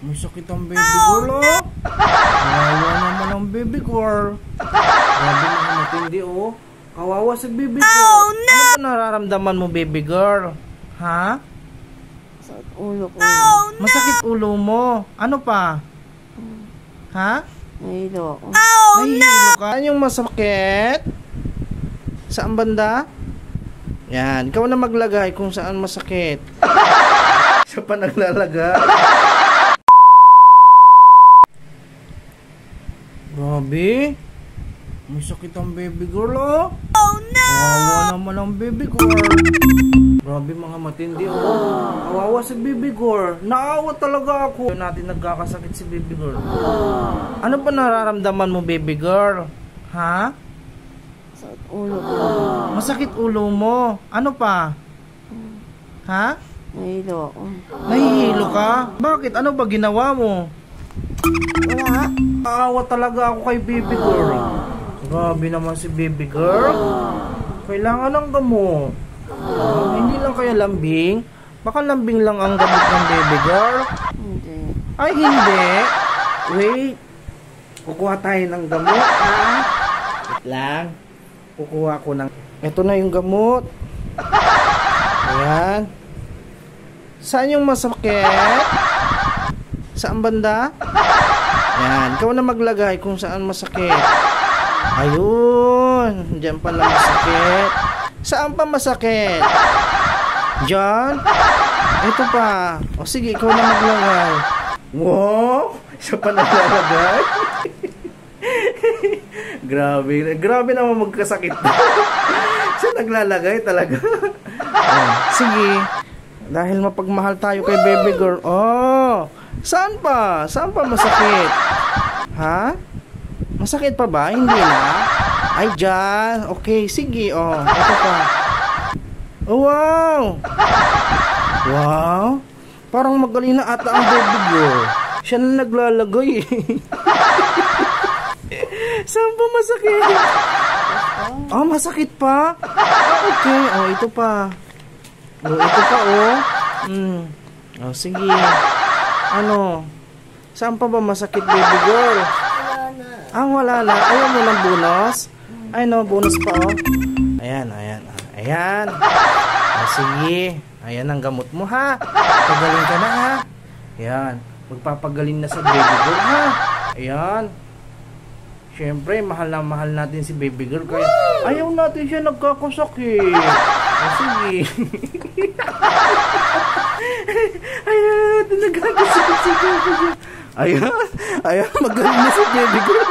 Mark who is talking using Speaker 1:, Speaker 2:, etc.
Speaker 1: May sakit ang baby girl, oh. Kawawa naman ang baby girl. Grabe naman matindi, oh. Kawawa sa baby girl. Oh, no! Ano ba nararamdaman mo, baby girl? Ha?
Speaker 2: Masakit ulo ko.
Speaker 1: Oh, no! Masakit ulo mo. Ano pa? Ha?
Speaker 2: Nahilo ako.
Speaker 1: Oh, nahihilo ka? Ano yung masakit? Saan banda? Yan. Ikaw na maglagay kung saan masakit. Siya pa naglalagay. Grabe. May sakit ang baby girl, oh. Oh, no! Kawawa naman ang baby girl. Grabe mga matindi, oh. Kawawa si baby girl. Naawa talaga ako. Natin nagkakasakit si baby girl. Ano ba nararamdaman mo, baby girl? Ha?
Speaker 2: Masakit ulo ko.
Speaker 1: Masakit ulo mo. Ano pa? Ha?
Speaker 2: Nahilo ako.
Speaker 1: Nahihilo ka? Bakit? Ano ba ginawa mo?
Speaker 2: Wala.
Speaker 1: Naawa talaga ako kay baby girl. Grabe naman si baby girl. Kailangan ng gamot. Hindi lang kaya lambing? Baka lambing lang ang gamot ng baby girl.
Speaker 2: Hindi.
Speaker 1: Ay, hindi. Wait. Kukuha tayo ng gamot, ha? Wait lang. Kukuha ko ng... Ito na yung gamot. Ayan. Saan yung masakit? Saan banda? Ayan. Ikaw na maglagay kung saan masakit. Ayun. Diyan pala masakit. Saan pa masakit? Diyan? Ito pa. O sige, ikaw na maglagay. Wow! Siya pa naglalagay. Grabe. Grabe naman magkasakit. Siya naglalagay talaga. Sige. Dahil mapagmahal tayo kay baby girl. Oh! Saan pa? Saan pa masakit? Ha? Masakit pa ba? Hindi na? Ay, dyan. Okay, sige. Oh, ito pa. Oh, wow! Wow! Parang magaling na ata ang baby girl. Siya na naglalagay. Saan pa masakit? Oh, masakit pa? Okay. Oh, ito pa. Oh, ito pa, oh. Oh, sige. Ano? Saan pa ba masakit, baby girl?
Speaker 2: Wala na.
Speaker 1: Ah, wala na. Ayaw mo ng bonus? Ay, no, bonus pa, oh. Ayan, ayan. Ayan. Oh, sige. Ayan ang gamot mo, ha? Pagaling ka na, ha? Ayan. Magpapagaling na sa baby girl, ha? Ayan. Siyempre, mahal na mahal natin si baby girl. Kaya ayaw natin siya nagkakasakit. Oh, sige. Ayan, nagkakasakit si baby girl. Ayan, ayan, magaling na si baby girl.